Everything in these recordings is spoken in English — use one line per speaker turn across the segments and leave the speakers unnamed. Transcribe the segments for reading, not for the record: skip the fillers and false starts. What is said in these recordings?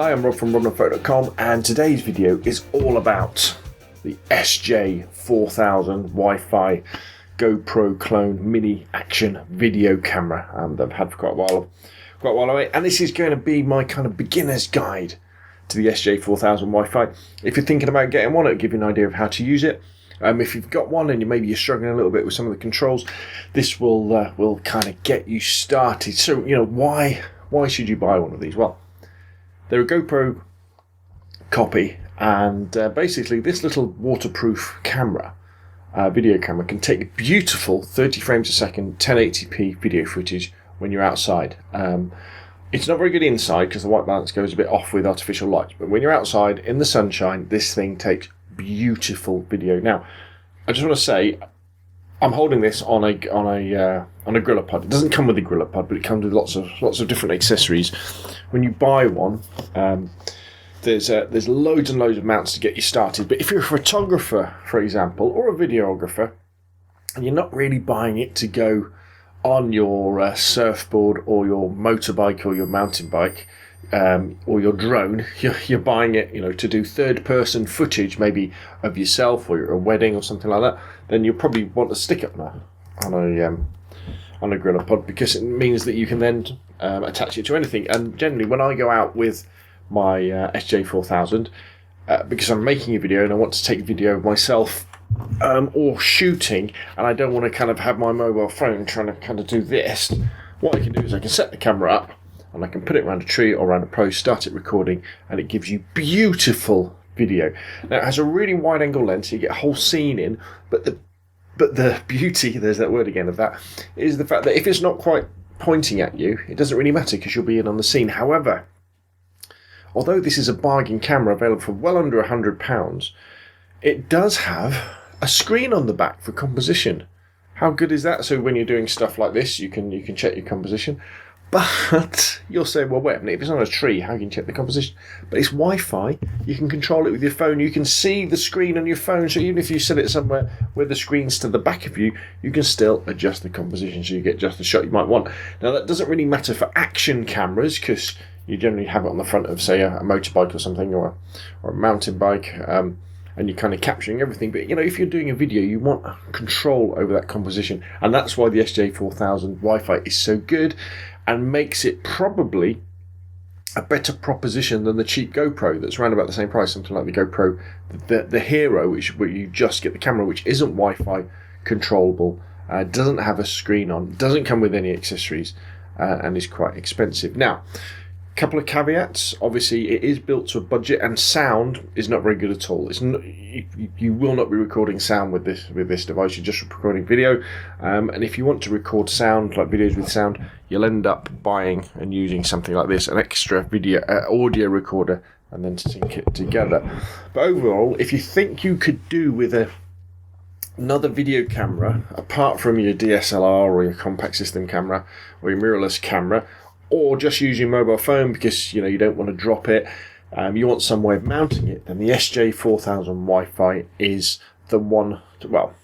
Hi, I'm Rob from robandphoto.com, and today's video is all about the SJ4000 Wi-Fi GoPro clone mini action video camera that I've had for quite a while away. And this is going to be my kind of beginner's guide to the SJ4000 Wi-Fi. If you're thinking about getting one, it'll give you an idea of how to use it. If you've got one and maybe you're struggling a little bit with some of the controls, this will kind of get you started. So, why should you buy one of these? Well, they're a GoPro copy, and basically this little waterproof camera, video camera, can take beautiful 30 frames a second, 1080p video footage when you're outside. It's not very good inside because the white balance goes a bit off with artificial light, but when you're outside in the sunshine, this thing takes beautiful video. Now, I just want to say, I'm holding this on a Gorilla Pod. It doesn't come with a Gorilla Pod, but it comes with lots of different accessories. When you buy one, there's loads and loads of mounts to get you started. But if you're a photographer, for example, or a videographer, and you're not really buying it to go on your surfboard or your motorbike or your mountain bike, or your drone, you're buying it, to do third-person footage, maybe of yourself or a wedding or something like that, then you'll probably want to stick it on a Gorilla Pod, because it means that you can then attach it to anything. And generally, when I go out with my SJ4000, because I'm making a video and I want to take video of myself or shooting, and I don't want to kind of have my mobile phone trying to kind of do this, what I can do is I can set the camera up, and I can put it around a tree or around a post, start it recording, and it gives you beautiful video. Now, it has a really wide angle lens, so you get a whole scene in, but the beauty, there's that word again, of that, is the fact that if it's not quite pointing at you, it doesn't really matter because you'll be in on the scene. However, although this is a bargain camera available for well under £100, it does have a screen on the back for composition. How good is that? So when you're doing stuff like this, you can check your composition. But you'll say, well, wait a minute, if it's on a tree, how can you check the composition? But it's Wi-Fi. You can control it with your phone. You can see the screen on your phone. So even if you set it somewhere where the screen's to the back of you, you can still adjust the composition so you get just the shot you might want. Now, that doesn't really matter for action cameras because you generally have it on the front of, say, a motorbike or something, or a mountain bike, and you're kind of capturing everything. But, if you're doing a video, you want control over that composition. And that's why the SJ4000 Wi-Fi is so good, and makes it probably a better proposition than the cheap GoPro that's around about the same price, something like the GoPro, the Hero, where you just get the camera, which isn't Wi-Fi controllable, doesn't have a screen on, doesn't come with any accessories, and is quite expensive. Now, couple of caveats. Obviously, it is built to a budget, and sound is not very good at all. It's not, you will not be recording sound with this device. You're just recording video, and if you want to record sound, like videos with sound, you'll end up buying and using something like this, an extra video audio recorder, and then sync it together. But overall, if you think you could do with another video camera apart from your DSLR or your compact system camera or your mirrorless camera, or just use your mobile phone because you don't want to drop it, you want some way of mounting it, then the SJ4000 Wi-Fi is the one. Well,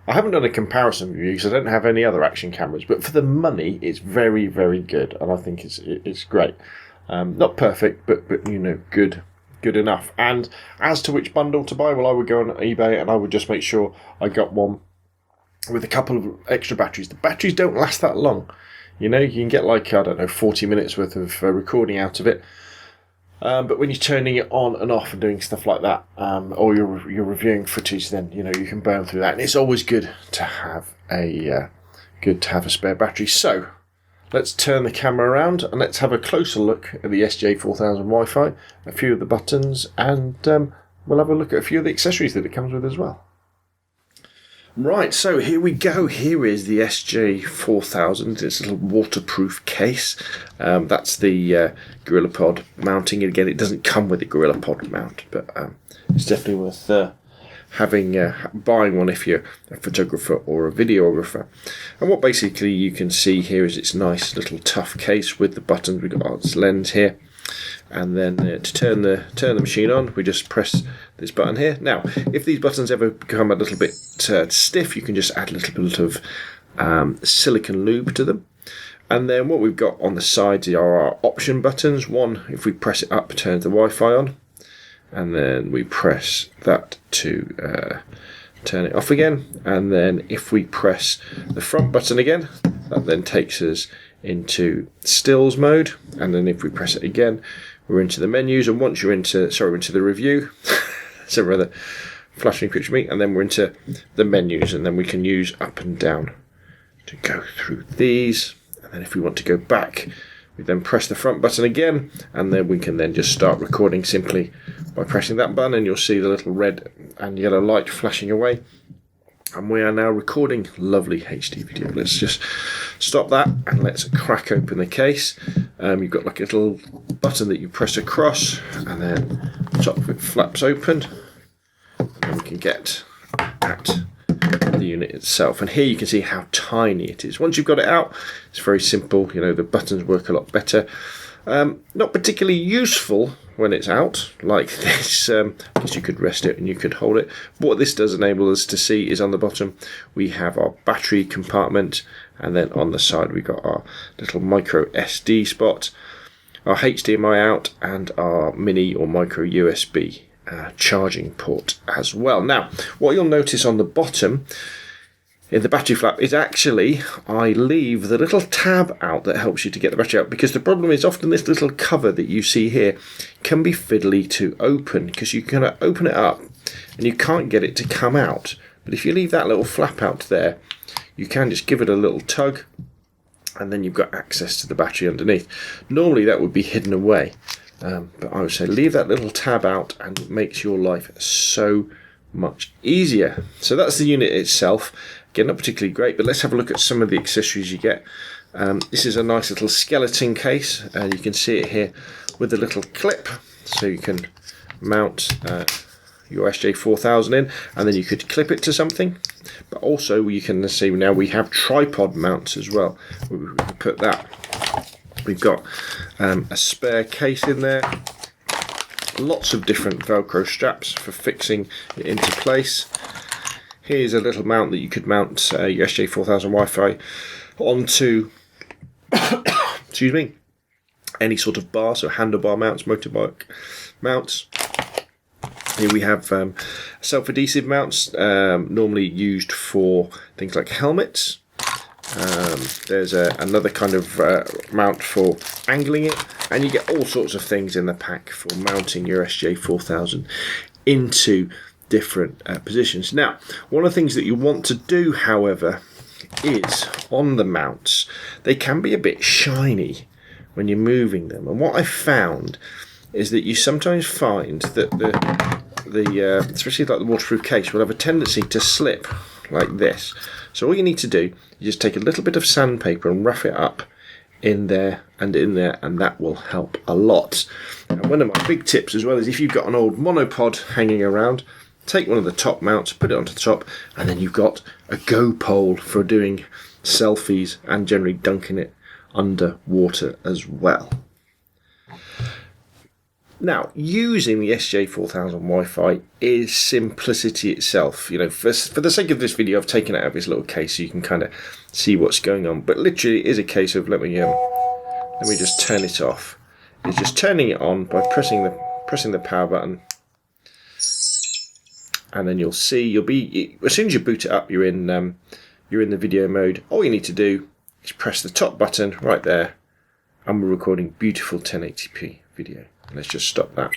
I haven't done a comparison review because I don't have any other action cameras, but for the money, it's very, very good, and I think it's great. Not perfect, but good enough. And as to which bundle to buy, well, I would go on eBay and I would just make sure I got one with a couple of extra batteries. The batteries don't last that long. You can get 40 minutes worth of recording out of it. But when you're turning it on and off and doing stuff like that, or you're reviewing footage, then you can burn through that. And it's always good to have a spare battery. So let's turn the camera around and let's have a closer look at the SJ4000 Wi-Fi, a few of the buttons, and we'll have a look at a few of the accessories that it comes with as well. Right, so here we go. Here is the SJ4000. It's a little waterproof case. That's the Gorilla Pod mounting. Again, it doesn't come with a Gorilla Pod mount, but it's definitely worth buying one if you're a photographer or a videographer. And what basically you can see here is its nice little tough case with the buttons. We've got its lens here. And then to turn the machine on, we just press this button here. Now, if these buttons ever become a little bit stiff, you can just add a little bit of silicone lube to them. And then what we've got on the sides are our option buttons. One, if we press it up, turns the Wi-Fi on. And then we press that to turn it off again. And then if we press the front button again, that then takes us into stills mode. And then if we press it again, we're into the menus. And once you're into the review, it's a rather flashing picture of me. And then we're into the menus, and then we can use up and down to go through these. And then if we want to go back, we then press the front button again, and then we can then just start recording simply by pressing that button, and you'll see the little red and yellow light flashing away. And we are now recording lovely HD video. Let's just stop that and let's crack open the case. You've got like a little button that you press across, and then the top of it flaps open, and we can get at the unit itself. And here you can see how tiny it is. Once you've got it out, it's very simple. You know, the buttons work a lot better. Not particularly useful when it's out like this. I guess you could rest it and you could hold it. But what this does enable us to see is on the bottom we have our battery compartment, and then on the side we've got our little micro SD spot, our HDMI out, and our mini or micro USB charging port as well. Now, what you'll notice on the bottom in the battery flap is actually I leave the little tab out that helps you to get the battery out, because the problem is often this little cover that you see here can be fiddly to open, because you can open it up and you can't get it to come out. But if you leave that little flap out there, you can just give it a little tug, and then you've got access to the battery underneath. Normally that would be hidden away, but I would say leave that little tab out, and it makes your life so much easier. So that's the unit itself. Again, not particularly great, but let's have a look at some of the accessories you get. This is a nice little skeleton case, and you can see it here with a little clip, so you can mount your SJ4000 in, and then you could clip it to something. But also you can see now we have tripod mounts as well. We can put that. We've got a spare case in there. Lots of different Velcro straps for fixing it into place. Here's a little mount that you could mount your SJ4000 Wi-Fi onto excuse me, any sort of bar, so handlebar mounts, motorbike mounts. Here we have self-adhesive mounts, normally used for things like helmets. There's another kind of mount for angling it, and you get all sorts of things in the pack for mounting your SJ4000 into different positions. Now, one of the things that you want to do, however, is on the mounts, they can be a bit shiny when you're moving them. And what I've found is that you sometimes find that the especially like the waterproof case will have a tendency to slip like this. So all you need to do is just take a little bit of sandpaper and rough it up in there, and that will help a lot. And one of my big tips as well is if you've got an old monopod hanging around, take one of the top mounts, put it onto the top, and then you've got a go pole for doing selfies and generally dunking it under water as well. Now, using the SJ4000 Wi-Fi is simplicity itself. You know, for the sake of this video, I've taken it out of this little case so you can kind of see what's going on. But literally, it is a case of let me just turn it off. It's just turning it on by pressing the power button, and then you'll see as soon as you boot it up, you're in the video mode. All you need to do is press the top button right there, and we're recording beautiful 1080p video. Let's just stop that.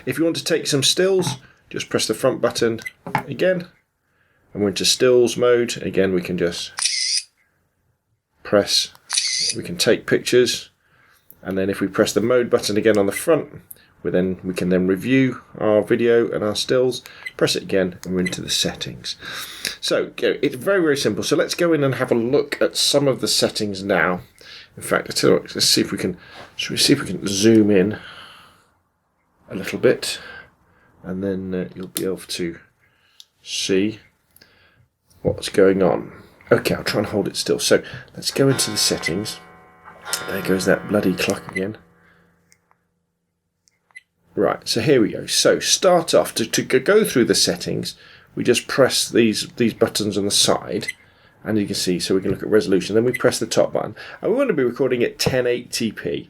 If you want to take some stills, just press the front button again, and we're into stills mode. Again, we can just press, we can take pictures, and then if we press the mode button again on the front, we can then review our video and our stills. Press it again, and we're into the settings. So it's very, very simple. So let's go in and have a look at some of the settings now. In fact, I tell you what, let's see if we can. Should we see if we can zoom in a little bit, and then you'll be able to see what's going on. Okay, I'll try and hold it still. So let's go into the settings. There goes that bloody clock again. Right, so here we go. So start off, to go through the settings, we just press these buttons on the side, and you can see, so we can look at resolution. Then we press the top button, and we want to be recording at 1080p,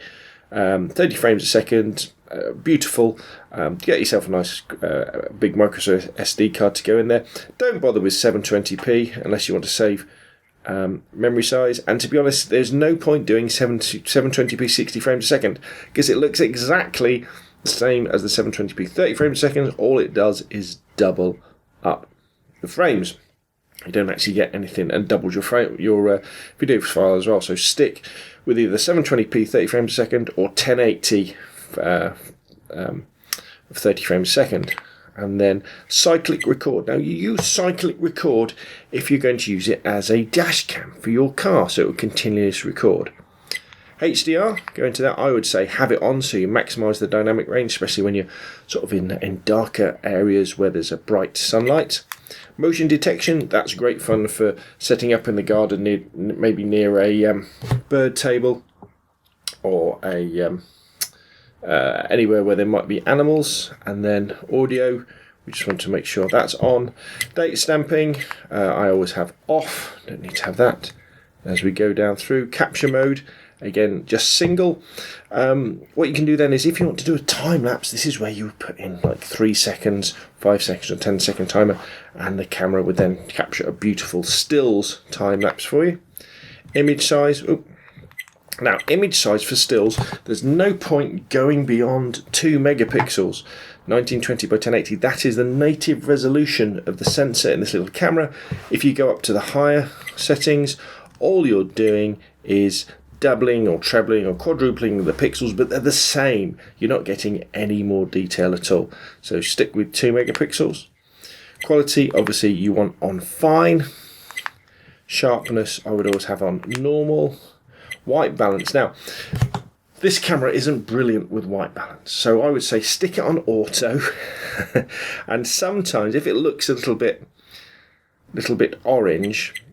30 frames a second. Beautiful. Get yourself a nice big micro SD card to go in there. Don't bother with 720p unless you want to save memory size, and to be honest, there's no point doing 720p 60 frames a second, because it looks exactly the same as the 720p 30 frames a second. All it does is double up the frames. You don't actually get anything, and doubles your video file as well. So stick with either 720p 30 frames a second or 1080 30 frames a second. And then cyclic record. Now, you use cyclic record if you're going to use it as a dash cam for your car, so it will continuously record. HDR, go into that. I would say have it on so you maximise the dynamic range, especially when you're sort of in darker areas where there's a bright sunlight. Motion detection, that's great fun for setting up in the garden, maybe near a bird table or a anywhere where there might be animals. And then audio, we just want to make sure that's on. Date stamping, I always have off, don't need to have that. As we go down through, capture mode, again just single. What you can do then is, if you want to do a time lapse, this is where you would put in like 3 seconds, 5 seconds or 10-second timer, and the camera would then capture a beautiful stills time lapse for you. Image size, now, image size for stills, there's no point going beyond 2 megapixels. 1920 by 1080, that is the native resolution of the sensor in this little camera. If you go up to the higher settings, all you're doing is doubling or trebling or quadrupling the pixels, but they're the same. You're not getting any more detail at all. So stick with 2 megapixels. Quality, obviously, you want on fine. Sharpness, I would always have on normal. White balance. Now, this camera isn't brilliant with white balance, so I would say stick it on auto. And sometimes, if it looks a little bit orange,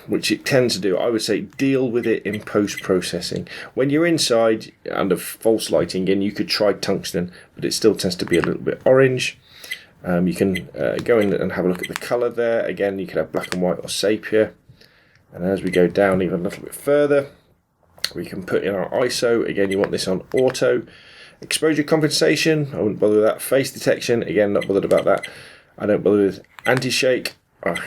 which it tends to do, I would say deal with it in post-processing. When you're inside under false lighting, again, you could try tungsten, but it still tends to be a little bit orange. You can go in and have a look at the colour there. Again, you could have black and white or sepia. And as we go down even a little bit further, we can put in our ISO. Again, you want this on auto. Exposure compensation, I wouldn't bother with that. Face detection, again, not bothered about that. I don't bother with anti-shake.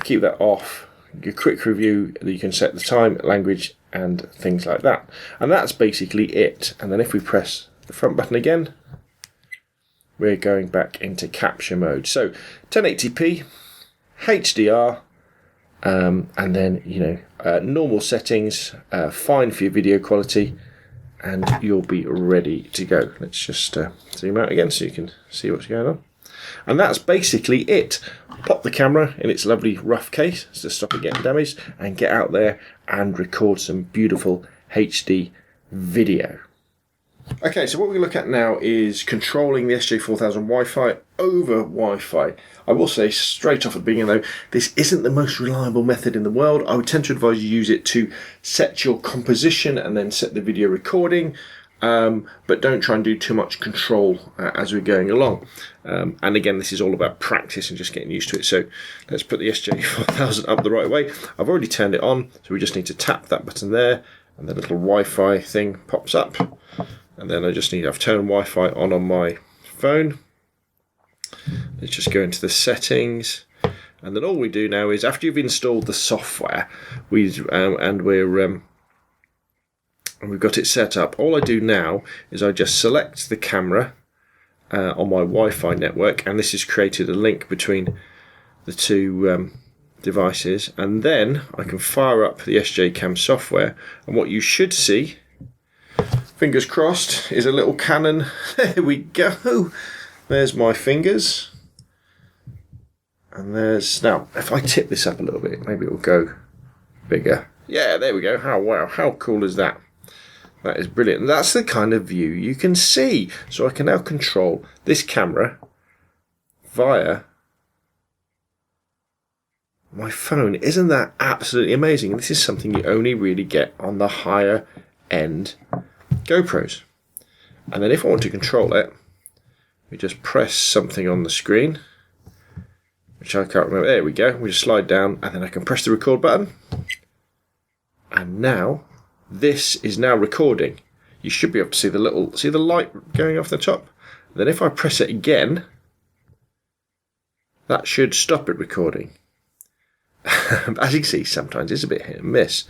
Keep that off. Your quick review, you can set the time, language, and things like that. And that's basically it. And then if we press the front button again, we're going back into capture mode. So 1080p, HDR, and then, you know, normal settings, fine for your video quality, and you'll be ready to go. Let's just zoom out again so you can see what's going on. And that's basically it. Pop the camera in its lovely rough case to stop it getting damaged, and get out there and record some beautiful HD video. Okay, so what we look at now is controlling the SJ4000 Wi-Fi over Wi-Fi. I will say straight off at the beginning though, this isn't the most reliable method in the world. I would tend to advise you use it to set your composition and then set the video recording, but don't try and do too much control as we're going along. And again, this is all about practice and just getting used to it. So let's put the SJ4000 up the right way. I've already turned it on, so we just need to tap that button there, and the little Wi-Fi thing pops up. And then I've turned Wi-Fi on my phone. Let's just go into the settings. And then all we do now is, after you've installed the software, we've got it set up, all I do now is I just select the camera on my Wi-Fi network, and this has created a link between the two devices. And then I can fire up the SJCAM software, and what you should see, fingers crossed, is a little cannon. There we go. There's my fingers. And there's, now, if I tip this up a little bit, maybe it will go bigger. Yeah, there we go. Wow, how cool is that? That is brilliant. And that's the kind of view you can see. So I can now control this camera via my phone. Isn't that absolutely amazing? This is something you only really get on the higher end GoPros. And then if I want to control it, we just press something on the screen, which I can't remember. There we go. We just slide down, and then I can press the record button. And now, this is now recording. You should be able to see the light going off the top. Then if I press it again, that should stop it recording. As you can see, sometimes it's a bit hit and miss.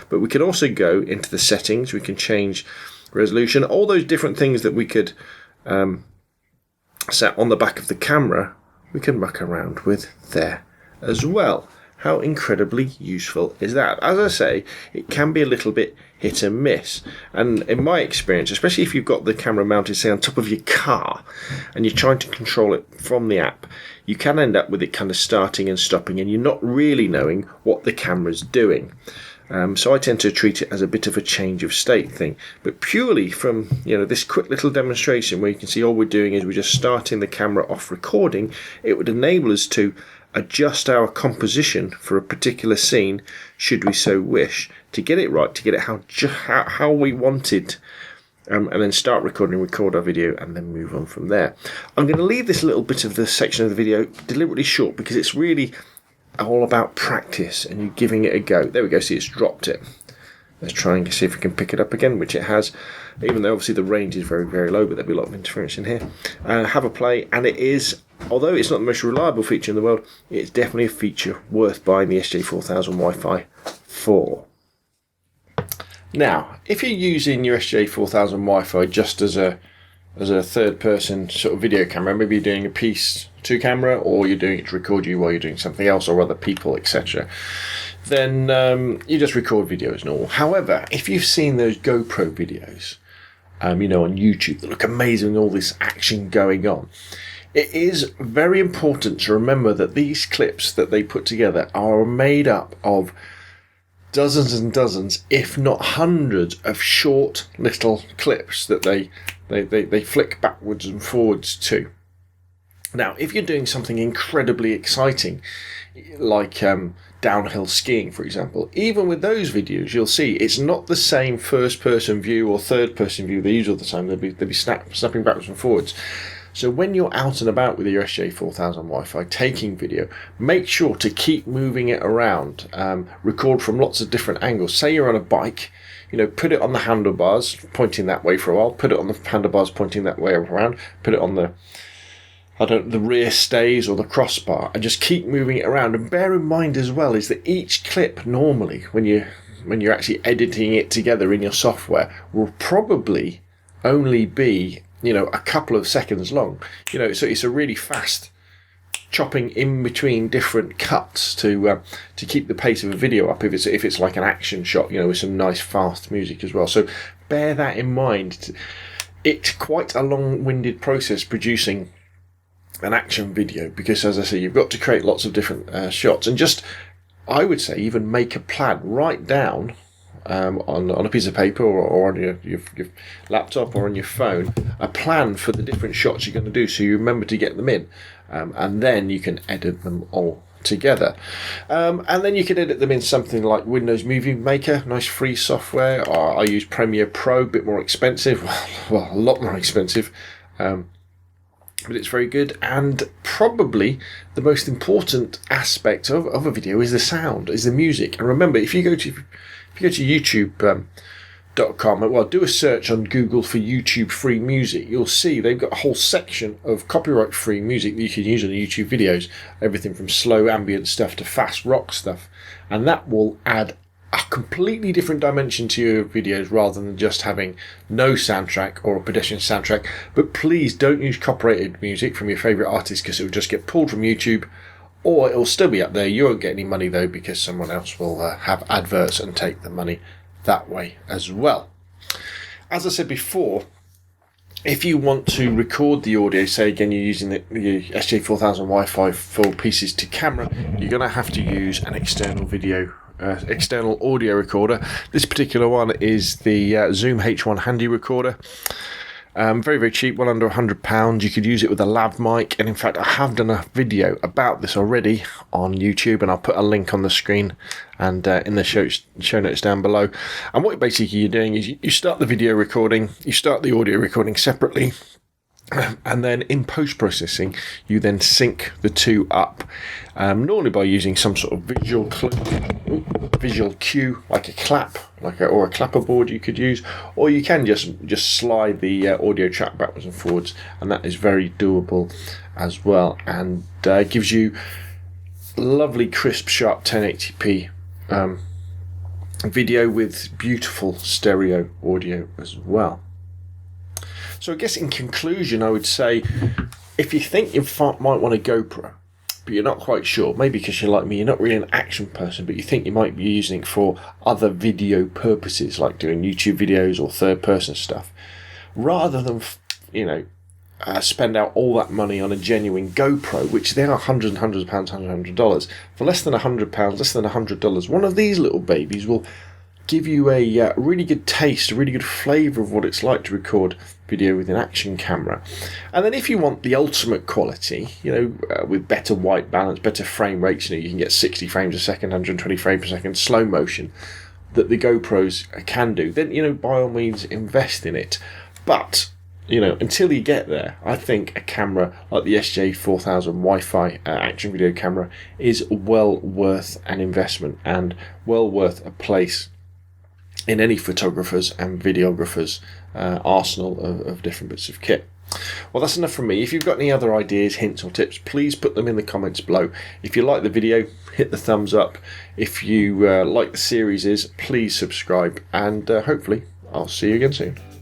But we can also go into the settings. We can change resolution. All those different things that we could set on the back of the camera, we can muck around with there as well. How incredibly useful is that? As I say, it can be a little bit hit and miss. And in my experience, especially if you've got the camera mounted, say, on top of your car and you're trying to control it from the app, you can end up with it kind of starting and stopping and you're not really knowing what the camera's doing. So I tend to treat it as a bit of a change of state thing. But purely from this quick little demonstration where you can see all we're doing is we're just starting the camera off recording, it would enable us to adjust our composition for a particular scene, should we so wish, to get it right, to get it how we want it, and then start recording, record our video, and then move on from there. I'm going to leave this little bit of the section of the video deliberately short because it's really all about practice and you giving it a go. There we go, see, it's dropped it. Let's try and see if we can pick it up again, which it has, even though obviously the range is very, very low, but there'll be a lot of interference in here. Have a play, and it is, although it's not the most reliable feature in the world, it's definitely a feature worth buying the SJ4000 Wi-Fi for. Now, if you're using your SJ4000 Wi-Fi just as a third-person sort of video camera, maybe you're doing a piece to camera, or you're doing it to record you while you're doing something else, or other people, etc., then you just record video as normal. However, if you've seen those GoPro videos, on YouTube that look amazing, all this action going on, it is very important to remember that these clips that they put together are made up of dozens and dozens, if not hundreds, of short little clips that they flick backwards and forwards to. Now, if you're doing something incredibly exciting, like downhill skiing, for example, even with those videos, you'll see it's not the same first-person view or third-person view they use all the time. They'll be snapping backwards and forwards. So when you're out and about with your SJ4000 Wi-Fi taking video, make sure to keep moving it around. Record from lots of different angles. Say you're on a bike, put it on the handlebars, pointing that way for a while. Put it on the handlebars, pointing that way around. Put it on the rear stays or the crossbar, and just keep moving it around. And bear in mind as well is that each clip normally, when you're actually editing it together in your software, will probably only be a couple of seconds long. So it's a really fast chopping in between different cuts to keep the pace of a video up. If it's like an action shot, with some nice fast music as well. So bear that in mind. It's quite a long-winded process producing an action video because, as I say, you've got to create lots of different shots, and just, I would say, even make a plan. Write down on a piece of paper or on your laptop or on your phone a plan for the different shots you're going to do, so you remember to get them in, and then you can edit them all together. And then you can edit them in something like Windows Movie Maker, nice free software. Or I use Premiere Pro, a bit more expensive, well, a lot more expensive, but it's very good. And probably the most important aspect of a video is the sound, is the music. And remember, if you go to YouTube.com, well, do a search on Google for YouTube free music, you'll see they've got a whole section of copyright free music that you can use on the YouTube videos, everything from slow ambient stuff to fast rock stuff, and that will add a completely different dimension to your videos rather than just having no soundtrack or a pedestrian soundtrack. But please don't use copyrighted music from your favourite artist, because it will just get pulled from YouTube, or it will still be up there. You won't get any money though, because someone else will have adverts and take the money that way as well. As I said before, if you want to record the audio, say again you're using the SJ4000 Wi-Fi for pieces to camera, you're going to have to use an external audio recorder. This particular one is the Zoom H1 Handy recorder. Very, very cheap, well under £100. You could use it with a lav mic, and in fact I have done a video about this already on YouTube, and I'll put a link on the screen and in the show notes down below. And what basically you're doing is you start the video recording, you start the audio recording separately, and then in post-processing you then sync the two up, normally by using some sort of visual visual cue, like a clap, or a clapper board you could use, or you can just slide the audio track backwards and forwards, and that is very doable as well, and gives you lovely crisp sharp 1080p video with beautiful stereo audio as well. So I guess in conclusion, I would say, if you think you might want a GoPro, but you're not quite sure, maybe because you're like me, you're not really an action person, but you think you might be using it for other video purposes, like doing YouTube videos or third-person stuff, rather than, spend out all that money on a genuine GoPro, which they are hundreds and hundreds of pounds, $100, for less than £100, less than $100, one of these little babies will give you a really good taste, a really good flavour of what it's like to record video with an action camera. And then if you want the ultimate quality, with better white balance, better frame rates, you can get 60 frames a second, 120 frames per second, slow motion, that the GoPros can do, then, by all means, invest in it. But until you get there, I think a camera like the SJ4000 Wi-Fi action video camera is well worth an investment and well worth a place in any photographer's and videographer's arsenal of different bits of kit. Well, that's enough from me. If you've got any other ideas, hints or tips, please put them in the comments below. If you like the video, hit the thumbs up. If you like the series, please subscribe, and hopefully I'll see you again soon.